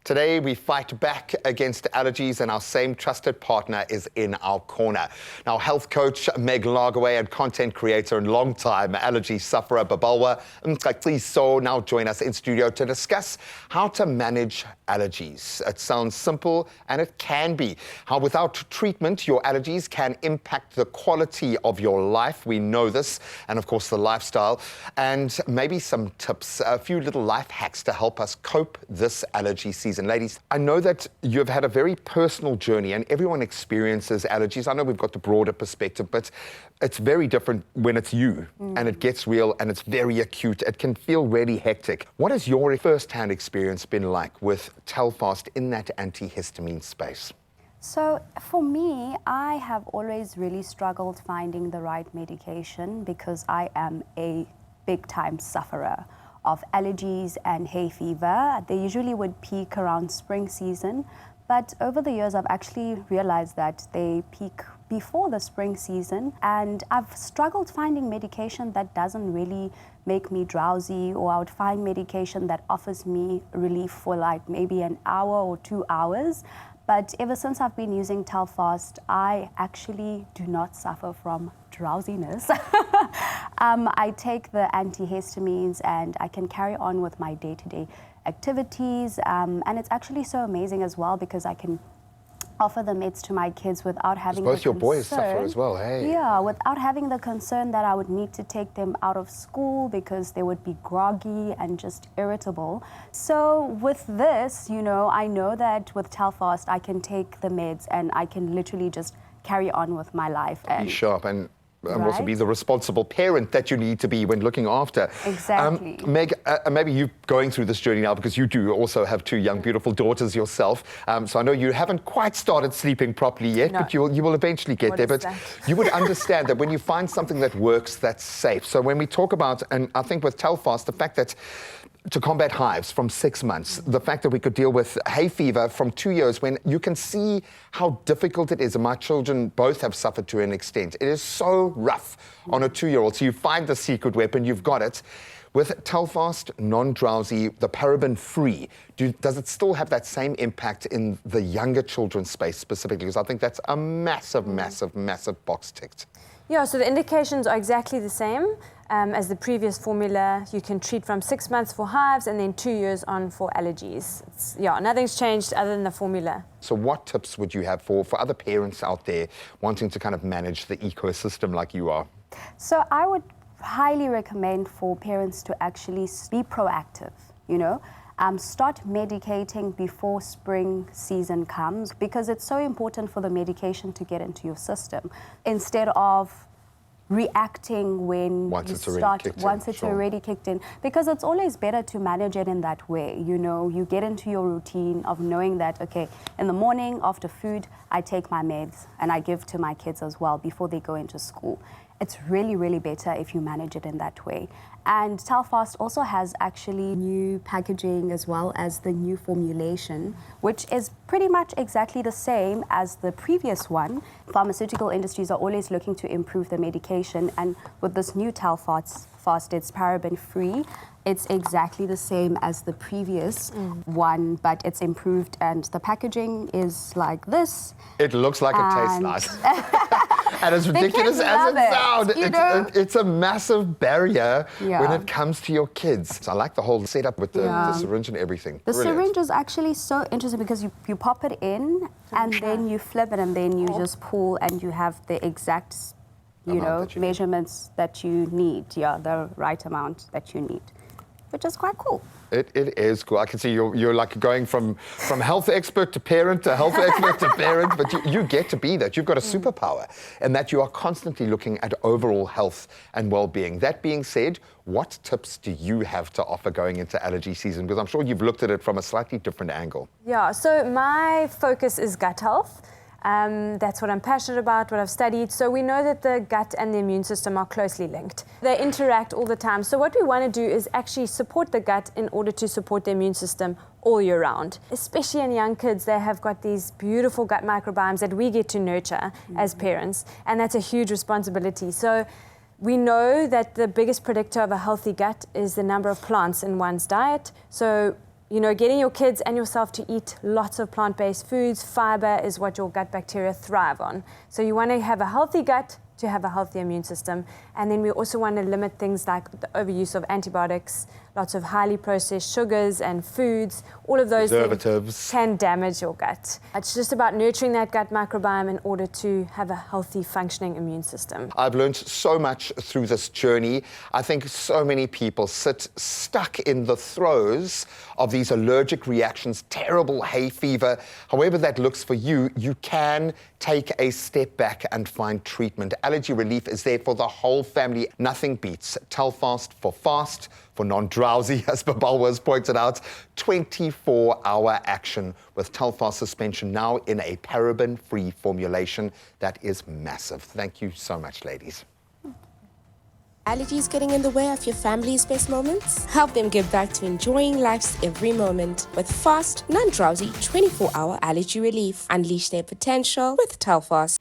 Today, we fight back against allergies, and our same trusted partner is in our corner. Now, health coach Meg Lagerway and content creator and long-time allergy sufferer Babalwa Expresso now join us in studio to discuss how to manage allergies. It sounds simple, and it can be. How without treatment, your allergies can impact the quality of your life. We know this, and of course, the lifestyle. And maybe some tips, a few little life hacks to help us cope this allergy season. Ladies, I know that you've had a very personal journey, and everyone experiences allergies. I know we've got the broader perspective, but it's very different when it's you and it gets real and it's very acute. It can feel really hectic. What has your first-hand experience been like with Telfast in that antihistamine space? So for me, I have always really struggled finding the right medication because I am a big-time sufferer of allergies and hay fever. They usually would peak around spring season, but over the years I've actually realized that they peak before the spring season, and I've struggled finding medication that doesn't really make me drowsy, or I would find medication that offers me relief for like maybe an hour or 2 hours. But ever since I've been using Telfast, I actually do not suffer from drowsiness. I take the antihistamines and I can carry on with my day-to-day activities. And it's actually so amazing as well because I can offer the meds to my kids without having the concern. Both your boys suffer as well, hey? Yeah, without having the concern that I would need to take them out of school because they would be groggy and just irritable. So with this, you know, I know that with Telfast, I can take the meds and I can literally just carry on with my life. Be sharp and also be the responsible parent that you need to be when looking after. Exactly. Meg, maybe you going through this journey now because you do also have two young, beautiful daughters yourself. So I know you haven't quite started sleeping properly yet, but you will eventually get there. But you would understand that when you find something that works, that's safe. So when we talk about, and I think with Telfast, the fact that to combat hives from 6 months, the fact that we could deal with hay fever from 2 years, when you can see how difficult it is, and my children both have suffered to an extent. It is so rough on a 2-year-old. So you find the secret weapon, you've got it. With Telfast, non-drowsy, the paraben-free, does it still have that same impact in the younger children's space specifically? Because I think that's a massive, massive, massive box ticked. Yeah, so the indications are exactly the same as the previous formula. You can treat from 6 months for hives and then 2 years on for allergies. Nothing's changed other than the formula. So what tips would you have for other parents out there wanting to kind of manage the ecosystem like you are? So I would highly recommend for parents to actually be proactive, you know. Start medicating before spring season comes because it's so important for the medication to get into your system instead of reacting when once it's already kicked in, because it's always better to manage it in that way. You know, you get into your routine of knowing that, okay, in the morning after food, I take my meds and I give to my kids as well before they go into school. It's really, really better if you manage it in that way. And Telfast also has actually new packaging as well as the new formulation, which is pretty much exactly the same as the previous one. Pharmaceutical industries are always looking to improve the medication, and with this new Telfast, it's paraben-free. It's exactly the same as the previous one, but it's improved, and the packaging is like this. It looks like it tastes nice. And as ridiculous as it sounds, it's a massive barrier when it comes to your kids. So I like the whole setup with the syringe and everything. The syringe is actually so interesting because you pop it in and then you flip it and then you just pull and you have the exact, measurements that you need. Yeah, the right amount that you need, which is quite cool. It is cool. I can see you're like going from health expert to parent to health expert to parent, but you get to be that. You've got a superpower, and that you are constantly looking at overall health and well-being. That being said, what tips do you have to offer going into allergy season? Because I'm sure you've looked at it from a slightly different angle. Yeah, so my focus is gut health. That's what I'm passionate about, what I've studied. So we know that the gut and the immune system are closely linked. They interact all the time. So what we want to do is actually support the gut in order to support the immune system all year round. Especially in young kids, they have got these beautiful gut microbiomes that we get to nurture as parents, and that's a huge responsibility. So we know that the biggest predictor of a healthy gut is the number of plants in one's diet. So you know, getting your kids and yourself to eat lots of plant-based foods. Fiber is what your gut bacteria thrive on. So you want to have a healthy gut to have a healthy immune system. And then we also want to limit things like the overuse of antibiotics, lots of highly processed sugars and foods. All of those things can damage your gut. It's just about nurturing that gut microbiome in order to have a healthy, functioning immune system. I've learned so much through this journey. I think so many people sit stuck in the throes of these allergic reactions, terrible hay fever. However that looks for you, you can take a step back and find treatment. Allergy relief is there for the whole family. Nothing beats Telfast for fast, for non-drowsy, as Babalwa has pointed out. 24-hour action with Telfast suspension now in a paraben-free formulation. That is massive. Thank you so much, ladies. Allergies getting in the way of your family's best moments? Help them get back to enjoying life's every moment with fast, non-drowsy, 24-hour allergy relief. Unleash their potential with Telfast.